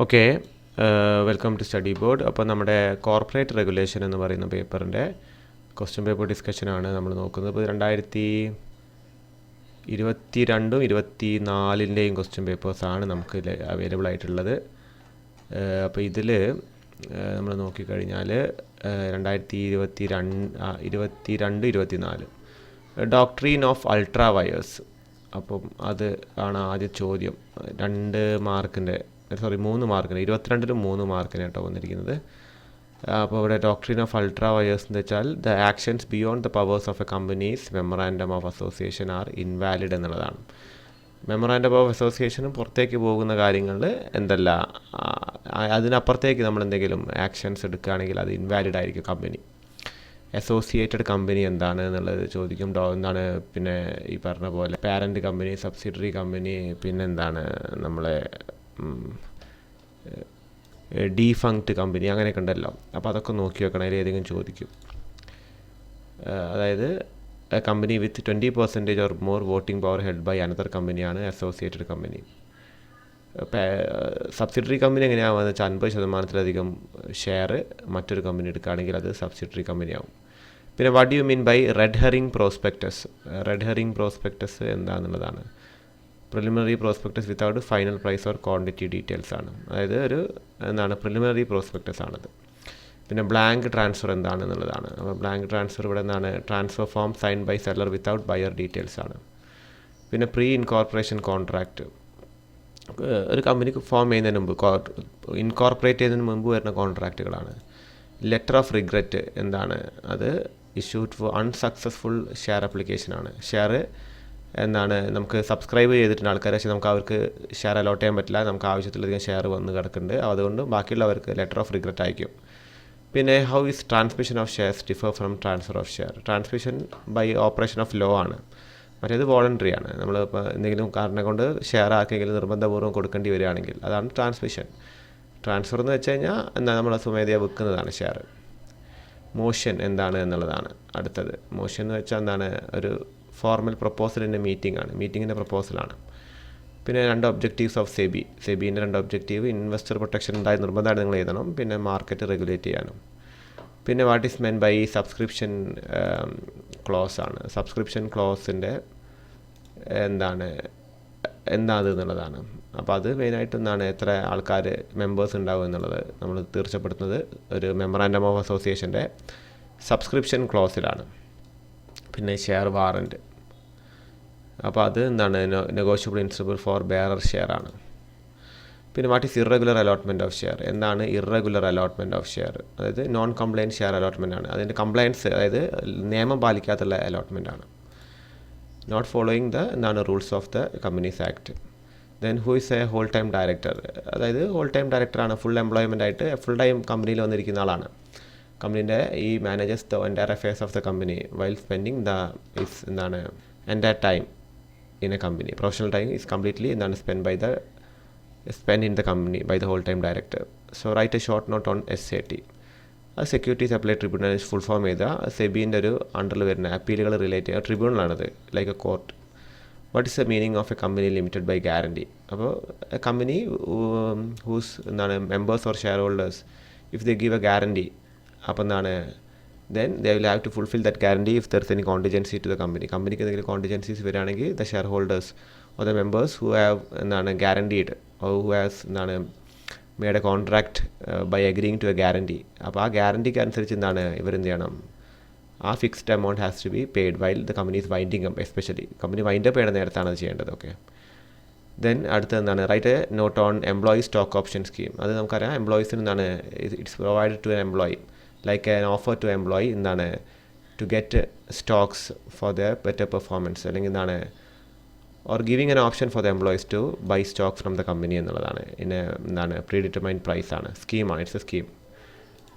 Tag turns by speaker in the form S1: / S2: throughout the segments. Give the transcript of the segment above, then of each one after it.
S1: Okay, welcome to study board. അപ്പോൾ നമ്മുടെ corporate regulation എന്ന് പറയുന്ന പേപ്പറിൻ്റെ ക്വസ്റ്റ്യൻ പേപ്പർ ഡിസ്കഷനാണ് നമ്മൾ നോക്കുന്നത്. ഇപ്പോൾ 2022-24 ക്വസ്റ്റ്യൻ പേപ്പേഴ്സാണ് നമുക്ക് അവൈലബിൾ ആയിട്ടുള്ളത്. അപ്പോൾ ഇതിൽ നമ്മൾ നോക്കിക്കഴിഞ്ഞാൽ 2022-24 ഡോക്ട്രീൻ ഓഫ് അൾട്രാ വയേഴ്സ്. അപ്പം അത് ആണ് ആദ്യ ചോദ്യം. 3 മാർക്കിന് 3 മാർക്കിന് കേട്ടോ വന്നിരിക്കുന്നത്. അപ്പോൾ ഇവിടെ ഡോക്ട്രീൻ ഓഫ് അൾട്രാ വയേഴ്സ് എന്ന് വെച്ചാൽ the actions beyond the powers of a companies memorandum of association are invalid എന്നുള്ളതാണ്. മെമ്മറാൻഡം ഓഫ് അസോസിയേഷനും പുറത്തേക്ക് പോകുന്ന കാര്യങ്ങളിൽ എന്തല്ല, അതിനപ്പുറത്തേക്ക് നമ്മൾ എന്തെങ്കിലും ആക്ഷൻസ് എടുക്കുകയാണെങ്കിൽ അത് ഇൻവാലിഡ് ആയിരിക്കും. കമ്പനി അസോസിയേറ്റഡ് കമ്പനി എന്താണ് എന്നുള്ളത് ചോദിക്കും. എന്താണ് പിന്നെ ഈ പറഞ്ഞ പോലെ പാരൻ്റ് കമ്പനി, സബ്സിഡറി കമ്പനി, പിന്നെന്താണ് നമ്മളെ ഡീഫങ്ക്ട് കമ്പനി, അങ്ങനെയൊക്കെ ഉണ്ടല്ലോ. അപ്പോൾ അതൊക്കെ നോക്കി വെക്കണം, അതിൽ ഏതെങ്കിലും ചോദിക്കും. അതായത് company with 20% or more voting power held by another കമ്പനിയാണ് അസോസിയേറ്റഡ് കമ്പനി. സബ്സിഡറി കമ്പനി എങ്ങനെയാണെന്ന് വെച്ചാൽ 50%-ലധികം ഷെയർ മറ്റൊരു കമ്പനി എടുക്കുകയാണെങ്കിൽ അത് സബ്സിഡറി കമ്പനിയാവും. പിന്നെ what you mean by red herring prospectus? Red herring prospectus എന്താണെന്നുള്ളതാണ്. Preliminary prospectus without final price or quantity details ആണ്. അതായത് പ്രിലിമിനറി പ്രോസ്പെക്ടസ് ആണത്. പിന്നെ ബ്ലാങ്ക് ട്രാൻസ്ഫർ എന്താണെന്നുള്ളതാണ്. അപ്പോൾ ബ്ലാങ്ക് ട്രാൻസ്ഫർ ഇവിടെ transfer form sign by seller without buyer details ആണ്. പിന്നെ പ്രീ ഇൻകോർപ്പറേഷൻ കോൺട്രാക്റ്റ്, ഒരു കമ്പനിക്ക് ഫോം ചെയ്യുന്നതിന് മുമ്പ്, ഇൻകോർപ്പറേറ്റ് ചെയ്യുന്നതിന് മുമ്പ് വരുന്ന കോൺട്രാക്റ്റുകളാണ്. ലെറ്റർ ഓഫ് റിഗ്രറ്റ് എന്താണ്? അത് ഇഷ്യൂഡ് ഫോർ അൺസക്സസ്ഫുൾ ഷെയർ ആപ്ലിക്കേഷനാണ്. ഷെയർ നമുക്ക് സബ്സ്ക്രൈബ് ചെയ്തിട്ടുണ്ട് ആൾക്കാർ, പക്ഷേ നമുക്ക് അവർക്ക് ഷെയർ അലോട്ട് ചെയ്യാൻ പറ്റില്ല, നമുക്ക് ആവശ്യത്തിലധികം ഷെയർ വന്ന് കിടക്കുന്നുണ്ട്, അതുകൊണ്ട് ബാക്കിയുള്ളവർക്ക് ലെറ്റർ ഓഫ് റിഗ്രറ്റ് അയക്കും. പിന്നെ how is transmission of shares differ from transfer of share? Transmission by operation of law ആണ്, മറ്റേത് വോളണ്ടറി ആണ്. നമ്മൾ ഇപ്പോൾ എന്തെങ്കിലും കാരണം കൊണ്ട് ഷെയർ ആർക്കെങ്കിലും നിർബന്ധപൂർവ്വം കൊടുക്കേണ്ടി വരികയാണെങ്കിൽ അതാണ് ട്രാൻസ്മിഷൻ. ട്രാൻസ്ഫർ എന്ന് വെച്ച് കഴിഞ്ഞാൽ നമ്മൾ സ്വമേധയാ വെക്കുന്നതാണ് ഷെയർ. മോഷൻ എന്താണ് എന്നുള്ളതാണ് അടുത്തത്. മോഷൻ എന്ന് വെച്ചാൽ ഒരു ഫോർമൽ പ്രപ്പോസലിൻ്റെ മീറ്റിങ്ങിൻ്റെ പ്രപ്പോസലാണ്. പിന്നെ 2 ഒബ്ജക്റ്റീവ്സ് ഓഫ് സെബീൻ്റെ 2 ഒബ്ജക്റ്റീവ്: ഇൻവെസ്റ്റർ പ്രൊട്ടക്ഷൻ ഉണ്ടായി നിർബന്ധമായിട്ട് നിങ്ങൾ എഴുതണം, പിന്നെ മാർക്കറ്റ് റെഗുലേറ്റ് ചെയ്യാനും. പിന്നെ what is meant by subscription clause ആണ്. സബ്സ്ക്രിപ്ഷൻ ക്ലോസിൻ്റെ എന്താണ് എന്നുള്ളതാണ്. അപ്പോൾ അത് മെയിനായിട്ട് എത്ര ആൾക്കാർ മെമ്പേഴ്സ് ഉണ്ടാവും എന്നുള്ളത് നമ്മൾ തീർച്ചപ്പെടുത്തുന്നത് ഒരു മെമ്മറാൻഡം ഓഫ് അസോസിയേഷൻ്റെ സബ്സ്ക്രിപ്ഷൻ ക്ലോസിലാണ്. പിന്നെ ഷെയർ വാറൻറ്റ്, അപ്പോൾ അത് negotiable instrument for bearer share ആണ്. പിന്നെ what is irregular allotment of share? എന്താണ് ഇറഗുലർ അലോട്ട്മെൻറ്റ് ഓഫ് ഷെയർ? അതായത് നോൺ കംപ്ലൈൻറ്റ് ഷെയർ അലോട്ട്മെൻ്റ് ആണ്. അതിൻ്റെ കംപ്ലയൻസ്, അതായത് നിയമം പാലിക്കാത്തുള്ള അലോട്ട്മെൻ്റ് ആണ്. Not following rules of the companies act. Then who is a whole time director? അതായത് ഹോൾ ടൈം ഡയറക്ടറാണ്, ഫുൾ എംപ്ലോയ്മെൻ്റ് ആയിട്ട് ഫുൾ ടൈം കമ്പനിയിൽ വന്നിരിക്കുന്ന ആളാണ്. കമ്പനീൻ്റെ ഈ managers the entire affairs of the company while spending entire time in a company. Professional time is completely spent in the company by the whole time director. So write a short note on SAT. ആ securities appellate tribunal full form ചെയ്ത സെബീൻ്റെ ഒരു അണ്ടറിൽ വരുന്ന അപ്പീലുകൾ relate ചെയ്യുക ട്രിബ്യൂണലാണത്, like a court. What is the meaning of a company limited by guarantee? അപ്പോൾ a company whose members or share holders if they give a guarantee, അപ്പോൾ then they will have to fulfill that guarantee if there is any contingency to the company. കമ്പനിക്ക് എന്തെങ്കിലും കോണ്ടിജൻസീസ് വരികയാണെങ്കിൽ the shareholders or the members who have guaranteed or who has made a contract by agreeing to a guarantee. അപ്പോൾ ആ ഗ്യാരണ്ടിക്ക് അനുസരിച്ച് ഇവരെന്ത് ചെയ്യണം? ആ fixed amount has to be paid while the company is winding up. Especially company wind up ചെയ്യുന്ന നേരത്താണ് അത് ചെയ്യേണ്ടത്. ഓക്കെ, ദെൻ അടുത്ത write a note on employee stock option scheme. അത് നമുക്കറിയാം, എംപ്ലോയീസിന് it's provided to an employee like an offer to employee to get stocks for their better performance, അല്ലെങ്കിൽ or giving an option for the employees to buy stock from the company എന്നുള്ളതാണ്. Predetermined price ആണ്, സ്കീമാണ്, it's A scheme.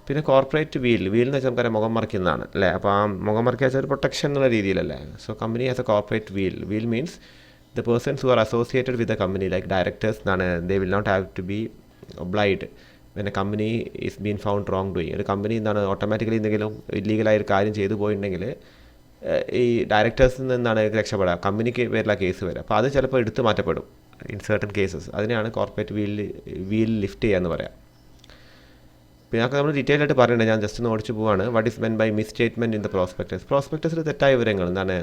S1: പിന്നെ corporate wheel എന്ന് വെച്ചാൽ നമുക്കറിയാം മുഖം മറിക്കുന്നതാണ് അല്ലേ. അപ്പോൾ ആ മുഖം മറിക്കുക വെച്ചാൽ ഒരു പ്രൊട്ടക്ഷൻ എന്നുള്ള രീതിയിലല്ലേ. So company has a corporate veil means the persons who are associated with the company like directors they will not have to be obliged when a company is being found wrong doing. ഒരു company automatically എന്തെങ്കിലും ഇല്ലീഗലായ ഒരു കാര്യം ചെയ്തു പോയിട്ടുണ്ടെങ്കിൽ ഈ ഡയറക്ടേഴ്സിൽ നിന്നാണ് രക്ഷപ്പെടുക, കമ്പനിക്ക് പേരിലാണ് കേസ് വരിക. അപ്പോൾ അത് ചിലപ്പോൾ എടുത്തു മാറ്റപ്പെടും. In certain cases. അതിനെയാണ് കോർപ്പറേറ്റ് വീൽ ലിഫ്റ്റ് ചെയ്യുക എന്ന് പറയാം. പിന്നെ അതൊക്കെ നമ്മൾ ഡീറ്റെയിൽ ആയിട്ട് പറയുന്നുണ്ട്, ഞാൻ ജസ്റ്റ് ഒന്ന് ഓടിച്ച് പോവാണ്. What is meant by misstatement in the prospectus. പ്രോസ്പെക്ടസിൽ തെറ്റായ വിവരങ്ങൾ എന്താണ്?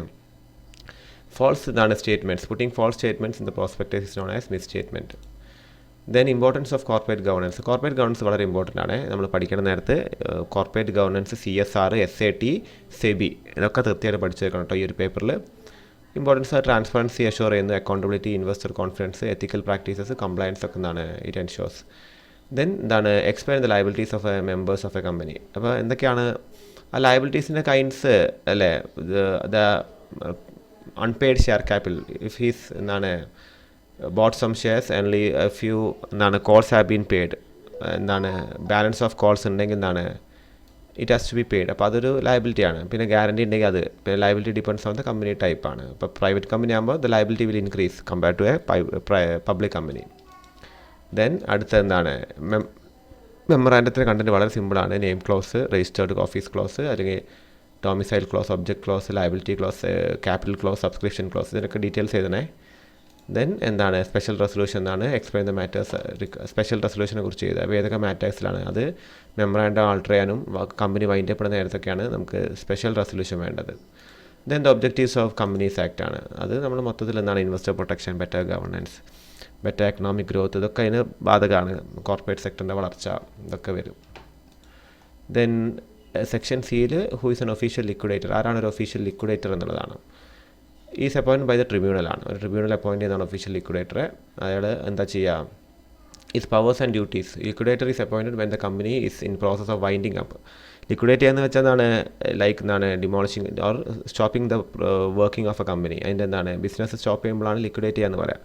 S1: ഫോൾസ് ഇതാണ് statements. Putting false statements in the prospectus is known as misstatement. Then importance of corporate governance. Corporate governance വളരെ ഇമ്പോർട്ടൻ്റ് ആണ്. നമ്മൾ പഠിക്കുന്ന നേരത്ത് corporate governance, CSR, SAT, SEBI ഇതൊക്കെ തീർച്ചയായിട്ടും പഠിച്ചു വെക്കണം കേട്ടോ ഈ ഒരു പേപ്പറിൽ. ഇമ്പോർട്ടൻസ് ട്രാൻസ്പെറൻസി അഷ്യൂർ ചെയ്യുന്നു, accountability, investor confidence, ethical practices, compliance ഒക്കെ എന്താണ് ഇറ്റ് എൻഷോർസ്. ദെൻ എന്താണ് explain the liabilities of a members of a company. അപ്പോൾ എന്തൊക്കെയാണ് ആ ലയബിലിറ്റീസിൻ്റെ കൈൻഡ്സ് അല്ലേ? The unpaid share capital if he's എന്താണ് bought some shares only few എന്താണ് കോൾസ് ഹാവ് ബീൻ പെയ്ഡ്, എന്താണ് ബാലൻസ് ഓഫ് കോൾസ് ഉണ്ടെങ്കിൽ എന്താണ് it has to be paid. അപ്പോൾ അതൊരു ലയബിലിറ്റിയാണ്. പിന്നെ ഗ്യാരണ്ടി ഉണ്ടെങ്കിൽ അത് പിന്നെ liability depends on the company ടൈപ്പാണ്. ഇപ്പോൾ പ്രൈവറ്റ് കമ്പനി ആകുമ്പോൾ the liability will increase compare to a public company. Then അടുത്ത എന്താണ് മെമ്മറാൻഡത്തിൻ്റെ കണ്ടൻറ്റ് വളരെ സിമ്പിളാണ്. Name clause, registered office clause, അല്ലെങ്കിൽ domicile clause, object clause, liability clause, capital clause, subscription clause, ഇതിനൊക്കെ ഡീറ്റെയിൽസ് എഴുതണേ. ദെൻ എന്താണ് സ്പെഷ്യൽ റെസൊല്യൂഷൻ എന്നാണ് എക്സ്പ്ലെയിൻ ദ മാറ്റേഴ്സ്. സ്പെഷ്യൽ റെസൊല്യൂഷനെ കുറിച്ച് ചെയ്തത് അപ്പോൾ ഏതൊക്കെ മാറ്റേഴ്സിലാണ് അത് മെമ്മറാൻഡം ആൾട്ടർ ചെയ്യാനും കമ്പനി വൈൻഡ് അപ്പ് നേരത്തൊക്കെയാണ് നമുക്ക് സ്പെഷ്യൽ റെസൊല്യൂഷൻ വേണ്ടത്. Then the objectives of companies act ആണ്. അത് നമ്മൾ മൊത്തത്തിൽ എന്താണ് investor protection, better governance, better economic growth, ഇതൊക്കെ അതിന് ബാധകമാണ്. കോർപ്പറേറ്റ് സെക്ടറിൻ്റെ വളർച്ച ഇതൊക്കെ വരും. ദെൻ സെക്ഷൻ സിയിൽ who is an official liquidator, ആരാണ് ഒരു ഒഫീഷ്യൽ ലിക്വിഡേറ്റർ എന്നുള്ളതാണ്. ഈസ് അപ്പോയിൻറ്റ് ബൈ ദ ട്രിബ്യൂണലാണ്. ഒരു ട്രിബ്യൂണൽ അപ്പോയിൻറ്റ് ചെയ്യുന്നതാണ് ഒഫീഷ്യൽ ലിക്വിഡേറ്ററെ. അയാൾ എന്താ ചെയ്യുക? Is powers and duties. Liquidator is appointed when the company is in process of winding up. Liquidate ചെയ്യാന്ന് വെച്ചാൽ എന്താണ്? ലൈക്ക് എന്താണ് demolishing or stopping the working of a company. അതിൻ്റെ എന്താണ് ബിസിനസ് സ്റ്റോപ്പ് ചെയ്യുമ്പോഴാണ് ലിക്വിഡേറ്റ് ചെയ്യാന്ന് പറയാം.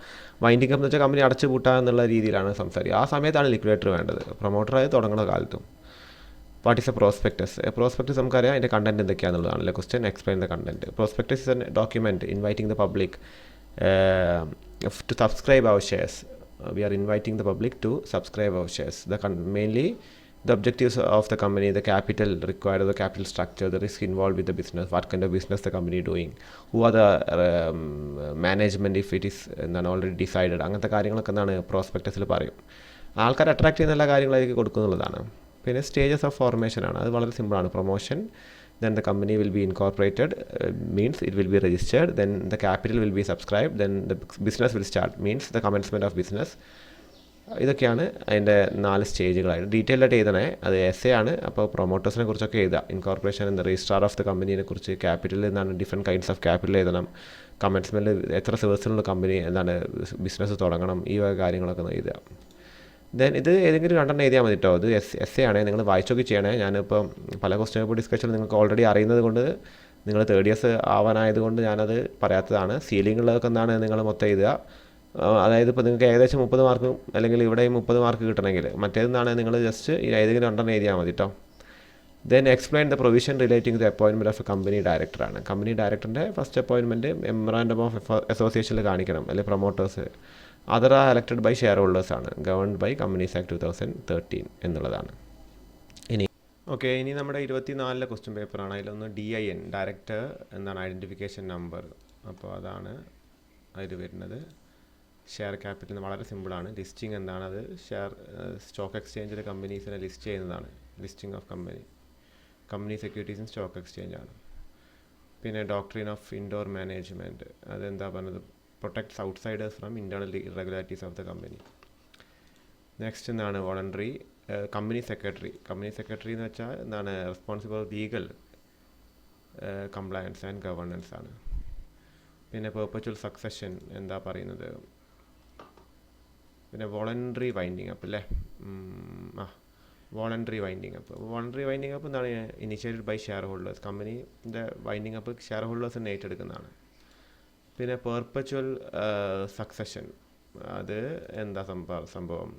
S1: വൈൻഡിങ് അപ്പ് എന്ന് വെച്ചാൽ കമ്പനി അടച്ചു പൂട്ടുക എന്നുള്ള രീതിയിലാണ് സംസാരിക്കുക. ആ സമയത്താണ് ലിക്വിഡേറ്റർ വേണ്ടത്, പ്രൊമോട്ടറായി തുടങ്ങുന്ന കാലത്തും. What is a prospectus? Prospectus നമുക്കറിയാം അതിൻ്റെ കണ്ടൻറ്റ് എന്തൊക്കെയാണെന്നുള്ളതാണല്ലോ question. Explain the content. Prospectus is a document inviting the public to subscribe our shares. We are inviting the public to subscribe our shares. Mainly the objectives of the company, the capital required, the capital structure, the risk involved with the business, what kind of business the company doing, who are the management if it is already decided. അങ്ങനത്തെ കാര്യങ്ങളൊക്കെ എന്താണ് പ്രോസ്പെക്ടസിൽ പറയും. ആൾക്കാർ attract ചെയ്യുന്ന എല്ലാ കാര്യങ്ങളായിരിക്കും കൊടുക്കുന്നുള്ളതാണ്. പിന്നെ stages of formation ആണ്. അത് വളരെ സിമ്പിളാണ്. Promotion, then the company will be incorporated, means it will be registered, then the capital will be subscribed, then the business will start, means the commencement of business. ഇതൊക്കെയാണ് അതിൻ്റെ 4 സ്റ്റേജുകളായിട്ട് detail ആയിട്ട് എഴുതണേ. അത് essay ആണ്. അപ്പോൾ പ്രൊമോട്ടേഴ്സിനെ കുറിച്ചൊക്കെ എഴുതാം. ഇൻകോർപ്പറേഷൻ എന്താ, registrar of the കമ്പനീനെ കുറിച്ച്, ക്യാപിറ്റൽ എന്താണ്, ഡിഫറെൻറ്റ് കൈൻഡ്സ് ഓഫ് ക്യാപിറ്റൽ എഴുതണം, കമൻസ്മെൻറ്റ് എത്ര ദിവസത്തിനുള്ള കമ്പനി എന്താണ് ബിസിനസ് തുടങ്ങണം, ഈ വക കാര്യങ്ങളൊക്കെ ഒന്ന് എഴുതുക. ദെൻ ഇത് ഏതെങ്കിലും രണ്ടെണ്ണം എഴുതിയാൽ മതി കേട്ടോ. ഇത് എസ്സേ ആണ്, നിങ്ങൾ വായിച്ചൊക്കെ ചെയ്യണേ. ഞാനിപ്പം പല ക്വസ്റ്റ്യൻ പേപ്പർ ഡിസ്കഷൻ നിങ്ങൾക്ക് ഓൾറെഡി അറിയുന്നത് കൊണ്ട്, നിങ്ങൾ തേർഡ് ഇയേഴ്സ് ആവാനായതുകൊണ്ട് ഞാനത് പറയാത്തതാണ്. സീലിങ്ങുള്ളതൊക്കെ എന്താണ് നിങ്ങൾ മൊത്തം എഴുതുക. അതായത് ഇപ്പോൾ നിങ്ങൾക്ക് ഏകദേശം 30 മാർക്ക് അല്ലെങ്കിൽ ഇവിടെ 30 മാർക്ക് കിട്ടണമെങ്കിൽ മറ്റേതെന്നാണ് നിങ്ങൾ ജസ്റ്റ് ഏതെങ്കിലും രണ്ടെണ്ണം എഴുതിയാൽ മതി കേട്ടോ. Then explain the provision relating the appointment of a company ഡയറക്ടറാണ്. കമ്പനി ഡയറക്ടറിൻ്റെ ഫസ്റ്റ് അപ്പോയിൻമെൻറ്റ് മെമ്മറാൻഡം ഓഫ് അസോസിയേഷനിൽ കാണിക്കണം, അല്ലെങ്കിൽ promoters. Other are elected by share ഹോൾഡേഴ്സാണ്. ഗവർൺഡ് ബൈ കമ്പനീസ് ആക്ട് 2013 എന്നുള്ളതാണ്. ഇനി നമ്മുടെ 24 ക്വസ്റ്റ്യൻ പേപ്പറാണ്. അതിലൊന്ന് DIN, ഡയറക്ടർ എന്താണ് ഐഡൻറ്റിഫിക്കേഷൻ നമ്പർ. അപ്പോൾ അതാണ് അതിൽ വരുന്നത്. ഷെയർ ക്യാപിറ്റൽ വളരെ സിമ്പിളാണ്. ലിസ്റ്റിംഗ് എന്താണ്? അത് സ്റ്റോക്ക് എക്സ്ചേഞ്ചിൽ കമ്പനീസിനെ ലിസ്റ്റ് ചെയ്യുന്നതാണ്. Listing of company securities in stock exchange ആണ്. പിന്നെ ഡോക്ട്രിൻ ഓഫ് ഇൻഡോർ മാനേജ്മെൻറ്റ്, അതെന്താ പറഞ്ഞത്? Protects outsiders from internal irregularities of the company. Next എന്താണ്? വോളണ്ടറി കമ്പനി സെക്രട്ടറി എന്ന് വെച്ചാൽ എന്താണ്? Responsible legal compliance and governance ആണ്. പിന്നെ പെർപ്പച്വൽ സക്സഷൻ എന്താ പറയുന്നത്? പിന്നെ വോളണ്ടറി വൈൻഡിങ് അപ്പ് അല്ലേ? വോളണ്ടറി വൈൻഡിങ് അപ്പ് എന്താണ്? Initiated by share holders. കമ്പനിൻ്റെ വൈൻഡിങ് അപ്പ് ഷെയർ ഹോൾഡേഴ്സിനെ ഏറ്റെടുക്കുന്നതാണ്. പിന്നെ പെർപ്പച്വൽ സക്സഷൻ, അത് എന്താ സംഭവം?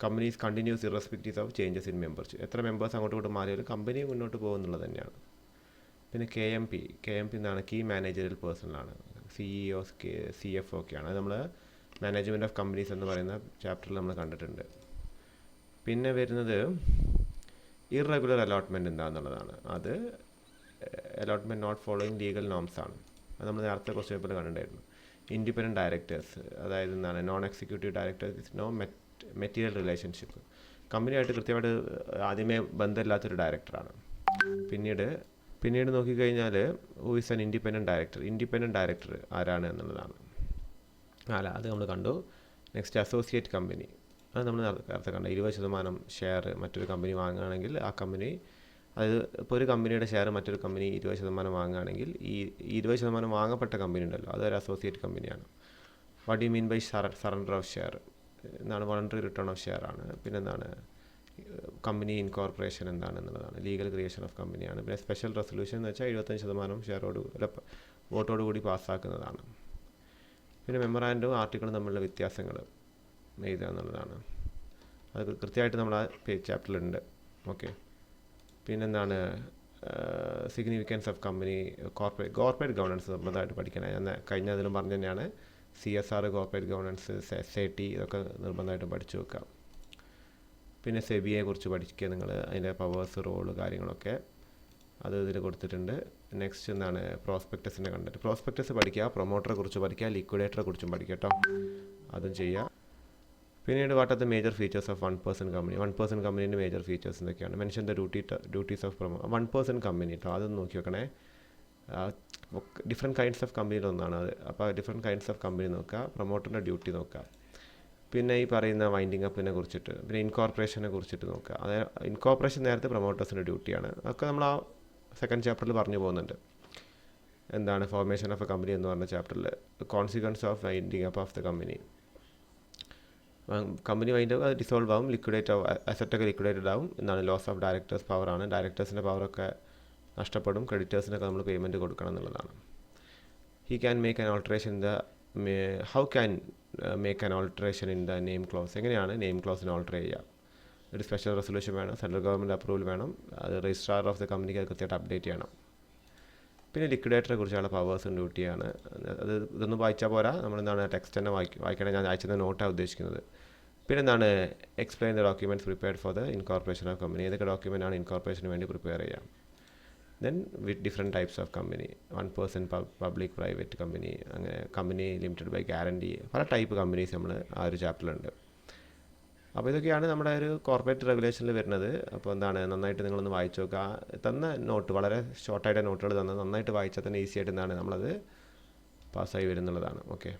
S1: Companies continuous irrespective of changes in membership. എത്ര മെമ്പേഴ്സ് അങ്ങോട്ട് ഇങ്ങോട്ട് മാറിയാലും കമ്പനി മുന്നോട്ട് പോകുന്നുള്ളത് തന്നെയാണ്. പിന്നെ KMP എന്താണ്? കീ മാനേജറിയൽ പേഴ്സണലാണ്. CEO, CFO ഒക്കെയാണ്. അത് നമ്മൾ മാനേജ്മെൻറ്റ് ഓഫ് കമ്പനീസ് എന്ന് പറയുന്ന ചാപ്റ്ററിൽ നമ്മൾ കണ്ടിട്ടുണ്ട്. പിന്നെ വരുന്നത് ഇറഗുലർ അലോട്ട്മെൻറ്റ് എന്താണെന്നുള്ളതാണ്. അത് allotment not following legal norms ആണ്. അത് നമ്മൾ നേരത്തെ ക്വസ്റ്റ്യൻ പേപ്പറിൽ കണ്ടിട്ടുണ്ടായിരുന്നു. ഇൻഡിപെൻഡൻറ്റ് ഡയറക്ടേഴ്സ്, അതായത് എന്താണ് non executive directors with no material relationship, കമ്പനിയായിട്ട് കൃത്യമായിട്ട് ആദ്യമേ ബന്ധമില്ലാത്തൊരു ഡയറക്ടറാണ്. പിന്നീട് നോക്കിക്കഴിഞ്ഞാൽ who is an independent director ആരാണ് എന്നുള്ളതാണ്. അത് നമ്മൾ കണ്ടു. നെക്സ്റ്റ് അസോസിയേറ്റ് കമ്പനി, അത് നമ്മൾ നേരത്തെ കണ്ട 20% ഷെയർ മറ്റൊരു കമ്പനി വാങ്ങുകയാണെങ്കിൽ ആ കമ്പനി, അതായത് ഇപ്പോൾ ഒരു കമ്പനിയുടെ ഷെയർ മറ്റൊരു കമ്പനി 20% വാങ്ങുകയാണെങ്കിൽ ഈ 20% വാങ്ങപ്പെട്ട കമ്പനി ഉണ്ടല്ലോ, അതൊരു അസോസിയേറ്റ് കമ്പനിയാണ്. What you mean by surrender of share എന്താണ്? വോളണ്ടറി റിട്ടേൺ ഓഫ് ഷെയർ ആണ്. പിന്നെ എന്താണ് കമ്പനി ഇൻകോർപ്പറേഷൻ എന്താണെന്നുള്ളതാണ്. ലീഗൽ ക്രിയേഷൻ ഓഫ് കമ്പനിയാണ്. പിന്നെ സ്പെഷ്യൽ റെസൊല്യൂഷൻ എന്ന് വെച്ചാൽ 75% വോട്ടോട് കൂടി പാസ്സാക്കുന്നതാണ്. പിന്നെ മെമ്മറാൻഡും ആർട്ടിക്കിളും തമ്മിലുള്ള വ്യത്യാസങ്ങൾ എഴുതുക എന്നുള്ളതാണ്. അത് കൃത്യമായിട്ട് നമ്മൾ ആ ചാപ്റ്ററിലുണ്ട്. ഓക്കെ. പിന്നെന്താണ് significance of company, corporate governance നിർബന്ധമായിട്ട് പഠിക്കണം. ഞാൻ കഴിഞ്ഞ അതിലും പറഞ്ഞു തന്നെയാണ്. CSR, കോർപ്പറേറ്റ് ഗവർണൻസ്, SAT ഇതൊക്കെ നിർബന്ധമായിട്ടും പഠിച്ചു വെക്കുക. പിന്നെ സെബിയെ കുറിച്ച് പഠിക്കുക നിങ്ങൾ, അതിൻ്റെ പവേഴ്സ്, റോള്, കാര്യങ്ങളൊക്കെ അത് ഇതിൽ കൊടുത്തിട്ടുണ്ട്. നെക്സ്റ്റ് എന്താണ് പ്രോസ്പെക്ടസിൻ്റെ കണ്ടന്റ്. പ്രോസ്പെക്ടസ് പഠിക്കുക, പ്രൊമോട്ടറെ കുറിച്ച് പഠിക്കുക, ലിക്വിഡേറ്ററെ കുറിച്ചും പഠിക്കുക കേട്ടോ, അതും ചെയ്യുക. പിന്നീട് what are the major features of 1% company. 1% കമ്പനീൻ്റെ മേജർ ഫീച്ചേഴ്സ് എന്തൊക്കെയാണ്? Mention the duties of 1% company കേട്ടോ, അതൊന്ന് നോക്കി വെക്കണേ. ഡിഫറെൻറ്റ് കൈൻഡ്സ് ഓഫ് കമ്പനിയിലൊന്നാണ് അത്. അപ്പോൾ ഡിഫറെൻറ്റ് കൈൻഡ്സ് ഓഫ് കമ്പനി നോക്കുക, പ്രൊമോട്ടറിൻ്റെ ഡ്യൂട്ടി നോക്കുക. പിന്നെ ഈ പറയുന്ന വൈൻഡിങ് അപ്പിനെ കുറിച്ചിട്ട്, പിന്നെ ഇൻകോർപ്പറേഷനെ കുറിച്ചിട്ട് നോക്കുക. അതായത് ഇൻകോർപ്പറേഷൻ നേരത്തെ പ്രൊമോട്ടേഴ്സിൻ്റെ ഡ്യൂട്ടിയാണ്. അതൊക്കെ നമ്മൾ ആ സെക്കൻഡ് ചാപ്റ്ററിൽ പറഞ്ഞു പോകുന്നുണ്ട്. എന്താണ് ഫോർമേഷൻ ഓഫ് എ കമ്പനി എന്ന് പറഞ്ഞ ചാപ്റ്ററിൽ consequence of winding up of the company. Company wind അത് ഡിസോൾവ് ആവും, ലിക്വിഡേറ്റ് ആവും, അസറ്റൊക്കെ ലിക്വിഡേറ്റഡ് ആവും. എന്താണ് ലോസ് ഓഫ് ഡയറക്ടേഴ്സ് പവറാണ്. ഡയറക്ടേഴ്സിൻ്റെ പവറൊക്കെ നഷ്ടപ്പെടും. ക്രെഡിറ്റേഴ്സിനൊക്കെ നമ്മൾ പേയ്മെൻറ്റ് കൊടുക്കണം എന്നുള്ളതാണ്. He can make an alteration in the how can make an alteration in the name close. എങ്ങനെയാണ് നെയിം ക്ലോസിന് ഓൾട്ടർ ചെയ്യുക? ഒരു സ്പെഷ്യൽ റെസൊല്യൂഷൻ വേണം, സെൻട്രൽ ഗവൺമെൻറ് അപ്രൂവൽ വേണം, അത് രജിസ്ട്രാർ ഓഫ് ദ കമ്പനിക്ക് അത് കൃത്യമായിട്ട് അപ്ഡേറ്റ് ചെയ്യണം. പിന്നെ ലിക്വിഡേറ്ററെ കുറിച്ചുള്ള പവേഴ്സും ഡ്യൂട്ടിയാണ്. അത് ഇതൊന്നും വായിച്ചാൽ പോരാ, നമ്മളെന്താണ് ടെക്സ്റ്റ് തന്നെ വായിക്കണം. ഞാൻ അയച്ചത് നോട്ടാണ് ഉദ്ദേശിക്കുന്നത്. പിന്നെ എന്താണ് explain the documents prepared for the incorporation of company. ഏതൊക്കെ ഡോക്യുമെൻ്റാണ് ഇൻകോർപ്പറേഷന് വേണ്ടി പ്രിപ്പയർ ചെയ്യാം. Then with different types of company, 1% public private company, അങ്ങനെ കമ്പനി ലിമിറ്റഡ് ബൈ ഗ്യാരണ്ടി, പല ടൈപ്പ് കമ്പനീസ് നമ്മൾ ആ ഒരു ചാപ്റ്ററിലുണ്ട്. അപ്പോൾ ഇതൊക്കെയാണ് നമ്മുടെ ഒരു കോർപ്പറേറ്റ് റെഗുലേഷനിൽ വരുന്നത്. അപ്പോൾ എന്താണ് നന്നായിട്ട് നിങ്ങളൊന്ന് വായിച്ചു നോക്കുക. തന്ന നോട്ട് വളരെ ഷോർട്ടായിട്ട് നോട്ടുകൾ തന്ന് നന്നായിട്ട് വായിച്ചാൽ തന്നെ ഈസി ആയിട്ട് എന്താണ് നമ്മളത് പാസ്സായി വരുന്നുള്ളതാണ്. ഓക്കെ.